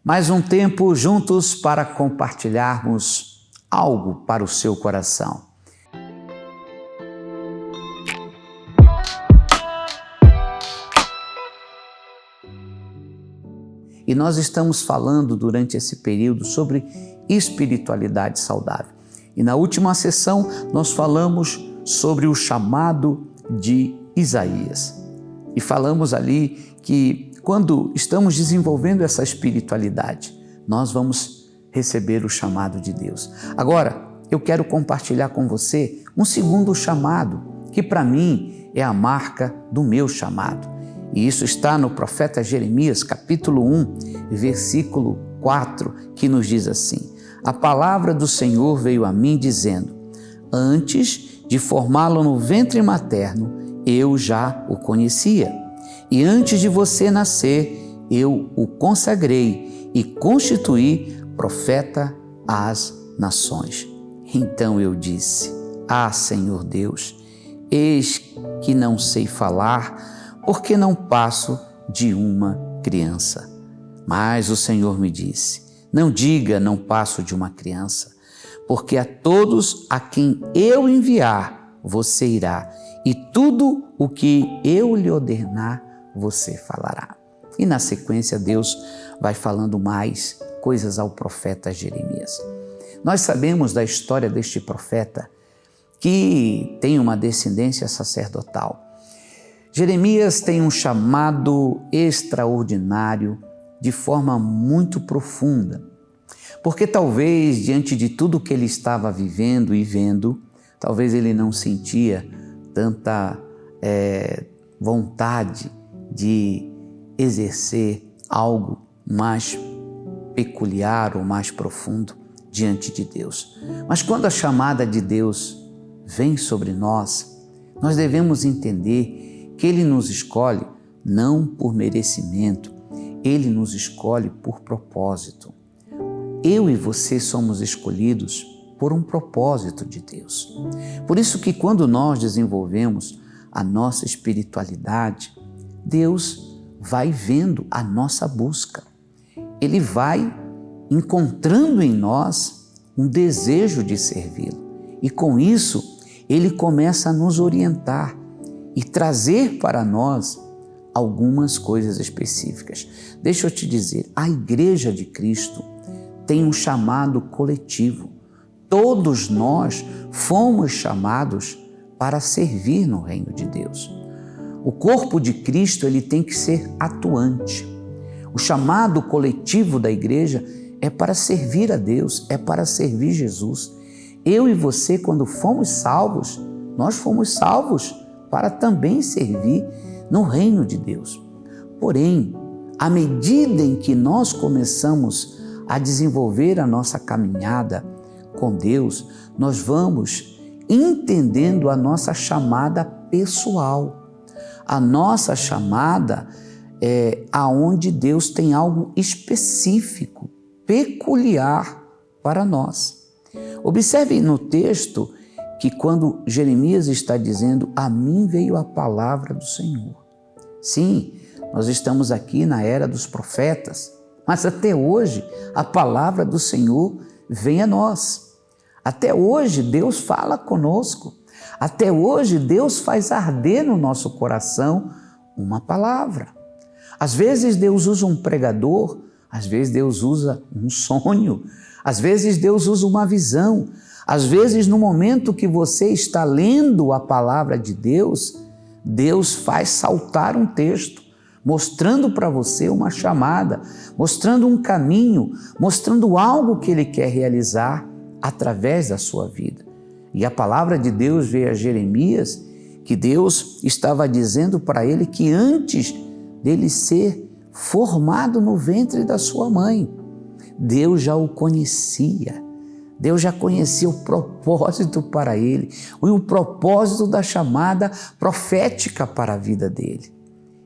Mais um tempo juntos para compartilharmos algo para o seu coração. E nós estamos falando durante esse período sobre espiritualidade saudável. E na última sessão nós falamos sobre o chamado de Isaías. E falamos ali que quando estamos desenvolvendo essa espiritualidade, nós vamos receber o chamado de Deus. Agora, eu quero compartilhar com você um segundo chamado, que para mim é a marca do meu chamado. E isso está no profeta Jeremias, capítulo 1, versículo 4, que nos diz assim: a palavra do Senhor veio a mim dizendo, antes de formá-lo no ventre materno, eu já o conhecia. E antes de você nascer, eu o consagrei e constituí profeta às nações. Então eu disse, Senhor Deus, eis que não sei falar, porque não passo de uma criança. Mas o Senhor me disse, não diga não passo de uma criança, porque a todos a quem eu enviar, você irá, e tudo o que eu lhe ordenar, você falará. E na sequência Deus vai falando mais coisas ao profeta Jeremias. Nós sabemos da história deste profeta que tem uma descendência sacerdotal. Jeremias tem um chamado extraordinário de forma muito profunda, porque talvez diante de tudo que ele estava vivendo e vendo, talvez ele não sentia tanta vontade de exercer algo mais peculiar ou mais profundo diante de Deus. Mas quando a chamada de Deus vem sobre nós, nós devemos entender que Ele nos escolhe não por merecimento, Ele nos escolhe por propósito. Eu e você somos escolhidos por um propósito de Deus. Por isso que quando nós desenvolvemos a nossa espiritualidade, Deus vai vendo a nossa busca. Ele vai encontrando em nós um desejo de servi-lo. E com isso, Ele começa a nos orientar e trazer para nós algumas coisas específicas. Deixa eu te dizer, a Igreja de Cristo tem um chamado coletivo. Todos nós fomos chamados para servir no reino de Deus. O corpo de Cristo ele tem que ser atuante. O chamado coletivo da igreja é para servir a Deus, é para servir Jesus. Eu e você, quando fomos salvos, nós fomos salvos para também servir no reino de Deus. Porém, à medida em que nós começamos a desenvolver a nossa caminhada com Deus, nós vamos entendendo a nossa chamada pessoal. A nossa chamada é aonde Deus tem algo específico, peculiar para nós. Observe no texto que quando Jeremias está dizendo, a mim veio a palavra do Senhor. Sim, nós estamos aqui na era dos profetas, mas até hoje a palavra do Senhor vem a nós. Até hoje Deus fala conosco. Até hoje Deus faz arder no nosso coração uma palavra. Às vezes Deus usa um pregador, às vezes Deus usa um sonho, às vezes Deus usa uma visão. Às vezes, no momento que você está lendo a palavra de Deus, Deus faz saltar um texto, mostrando para você uma chamada, mostrando um caminho, mostrando algo que Ele quer realizar através da sua vida. E a palavra de Deus veio a Jeremias, que Deus estava dizendo para ele que antes dele ser formado no ventre da sua mãe, Deus já o conhecia. Deus já conhecia o propósito para ele, e o propósito da chamada profética para a vida dele.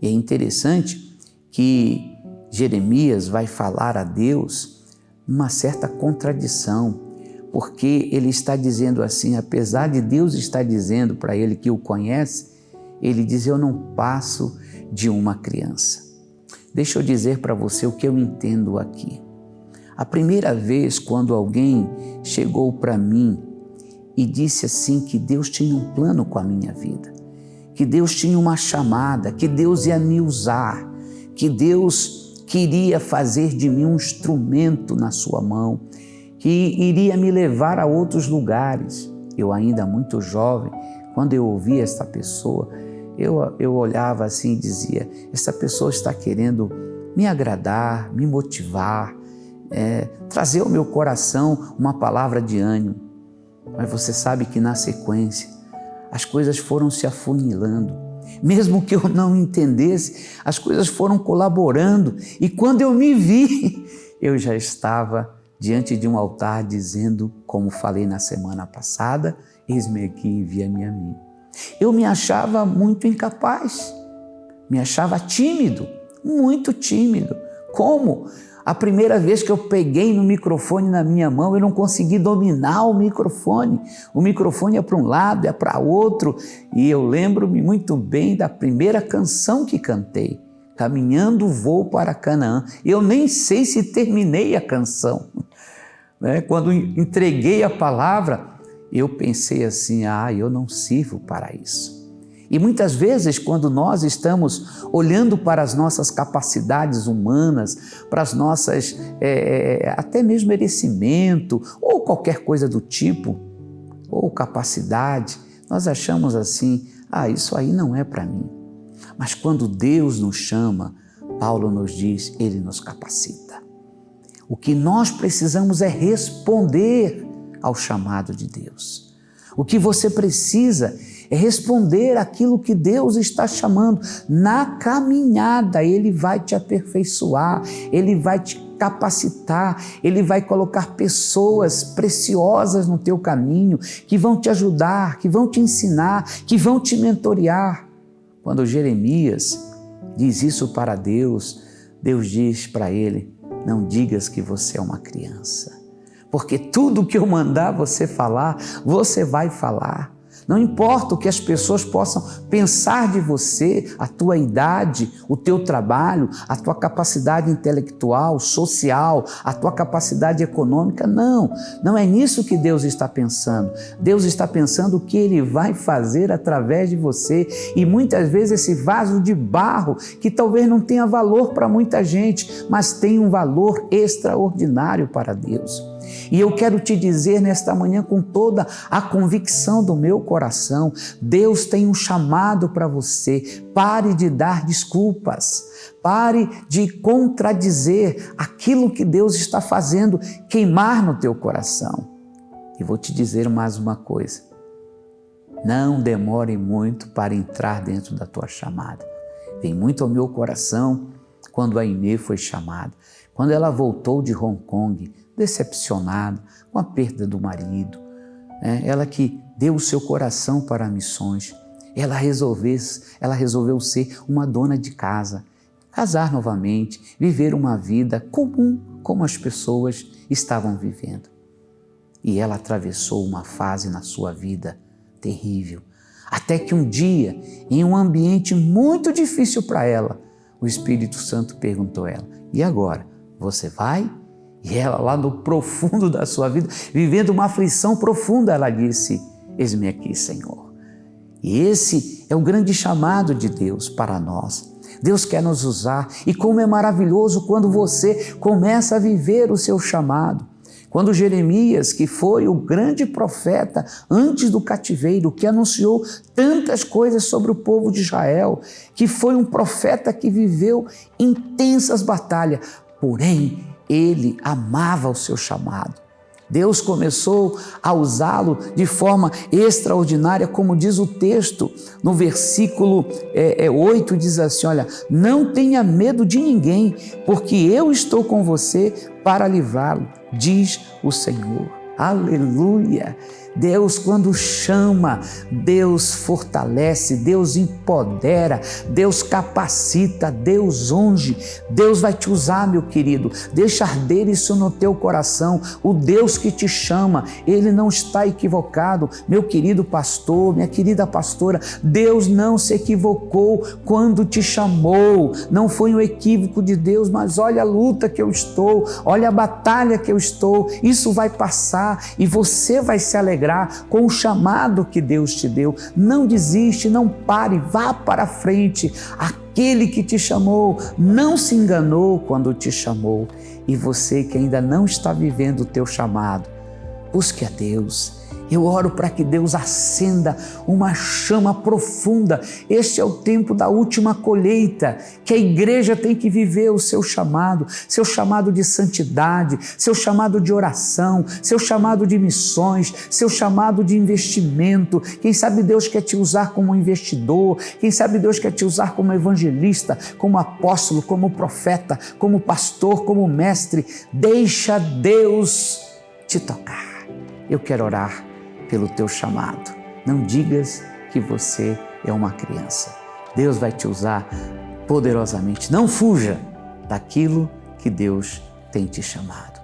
E é interessante que Jeremias vai falar a Deus uma certa contradição, porque ele está dizendo assim, apesar de Deus estar dizendo para ele que o conhece, ele diz, eu não passo de uma criança. Deixa eu dizer para você o que eu entendo aqui. A primeira vez quando alguém chegou para mim e disse assim que Deus tinha um plano com a minha vida, que Deus tinha uma chamada, que Deus ia me usar, que Deus queria fazer de mim um instrumento na sua mão, que iria me levar a outros lugares. Eu ainda muito jovem, quando eu ouvia esta pessoa, eu olhava assim e dizia, essa pessoa está querendo me agradar, me motivar, trazer ao meu coração uma palavra de ânimo. Mas você sabe que na sequência as coisas foram se afunilando. Mesmo que eu não entendesse, as coisas foram colaborando. E quando eu me vi, eu já estava diante de um altar dizendo, como falei na semana passada, eis-me aqui, envia-me a mim. Eu me achava muito incapaz, me achava tímido, muito tímido. Como? A primeira vez que eu peguei no microfone na minha mão, eu não consegui dominar o microfone. O microfone é para um lado, é para outro. E eu lembro-me muito bem da primeira canção que cantei, Caminhando Vou para Canaã. Eu nem sei se terminei a canção. Quando entreguei a palavra, eu pensei assim, eu não sirvo para isso. E muitas vezes, quando nós estamos olhando para as nossas capacidades humanas, para as nossas, até mesmo merecimento, ou qualquer coisa do tipo, ou capacidade, nós achamos assim, isso aí não é para mim. Mas quando Deus nos chama, Paulo nos diz, Ele nos capacita. O que nós precisamos é responder ao chamado de Deus. O que você precisa é responder aquilo que Deus está chamando. Na caminhada, Ele vai te aperfeiçoar, Ele vai te capacitar, Ele vai colocar pessoas preciosas no teu caminho, que vão te ajudar, que vão te ensinar, que vão te mentorear. Quando Jeremias diz isso para Deus, Deus diz para ele, não digas que você é uma criança, porque tudo que eu mandar você falar, você vai falar. Não importa o que as pessoas possam pensar de você, a tua idade, o teu trabalho, a tua capacidade intelectual, social, a tua capacidade econômica, não é nisso que Deus está pensando. Deus está pensando o que Ele vai fazer através de você e muitas vezes esse vaso de barro que talvez não tenha valor para muita gente, mas tem um valor extraordinário para Deus. E eu quero te dizer nesta manhã com toda a convicção do meu coração, Deus tem um chamado para você. Pare de dar desculpas, pare de contradizer aquilo que Deus está fazendo queimar no teu coração. E vou te dizer mais uma coisa, não demore muito para entrar dentro da tua chamada. Vem muito ao meu coração quando a Aimee foi chamada, quando ela voltou de Hong Kong, decepcionada com a perda do marido, ela que deu o seu coração para missões, ela resolveu ser uma dona de casa, casar novamente, viver uma vida comum como as pessoas estavam vivendo. E ela atravessou uma fase na sua vida terrível, até que um dia, em um ambiente muito difícil para ela, o Espírito Santo perguntou a ela, e agora, você vai? E ela lá no profundo da sua vida, vivendo uma aflição profunda, ela disse, eis-me aqui, Senhor. E esse é o grande chamado de Deus para nós. Deus quer nos usar e como é maravilhoso quando você começa a viver o seu chamado. Quando Jeremias, que foi o grande profeta antes do cativeiro, que anunciou tantas coisas sobre o povo de Israel, que foi um profeta que viveu intensas batalhas, porém, ele amava o seu chamado. Deus começou a usá-lo de forma extraordinária, como diz o texto, no versículo 8, diz assim, olha, não tenha medo de ninguém, porque eu estou com você para livrá-lo, diz o Senhor. Aleluia! Deus, quando chama, Deus fortalece, Deus empodera, Deus capacita, Deus unge. Deus vai te usar, meu querido. Deixa arder isso no teu coração. O Deus que te chama, Ele não está equivocado. Meu querido pastor, minha querida pastora, Deus não se equivocou quando te chamou. Não foi um equívoco de Deus, mas olha a luta que eu estou, olha a batalha que eu estou. Isso vai passar e você vai se alegrar com o chamado que Deus te deu. Não desiste, não pare, vá para frente. Aquele que te chamou não se enganou quando te chamou. E você que ainda não está vivendo o teu chamado, busque a Deus. Eu oro para que Deus acenda uma chama profunda. Este é o tempo da última colheita, que a igreja tem que viver o seu chamado de santidade, seu chamado de oração, seu chamado de missões, seu chamado de investimento. Quem sabe Deus quer te usar como investidor, quem sabe Deus quer te usar como evangelista, como apóstolo, como profeta, como pastor, como mestre. Deixa Deus te tocar. Eu quero orar pelo teu chamado. Não digas que você é uma criança. Deus vai te usar poderosamente. Não fuja daquilo que Deus tem te chamado.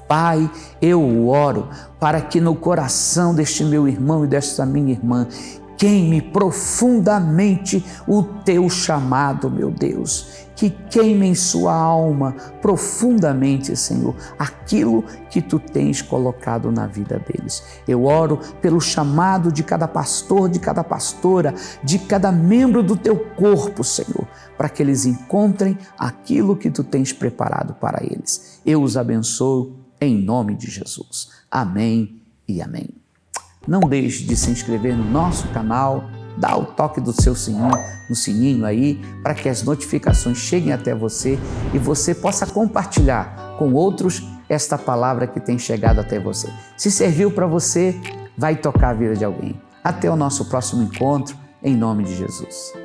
Pai, eu oro para que no coração deste meu irmão e desta minha irmã queime profundamente o teu chamado, meu Deus. Que queime em sua alma profundamente, Senhor, aquilo que tu tens colocado na vida deles. Eu oro pelo chamado de cada pastor, de cada pastora, de cada membro do teu corpo, Senhor, para que eles encontrem aquilo que tu tens preparado para eles. Eu os abençoo em nome de Jesus. Amém e amém. Não deixe de se inscrever no nosso canal, dá o toque do seu sininho, no sininho aí, para que as notificações cheguem até você e você possa compartilhar com outros esta palavra que tem chegado até você. Se serviu para você, vai tocar a vida de alguém. Até o nosso próximo encontro, em nome de Jesus.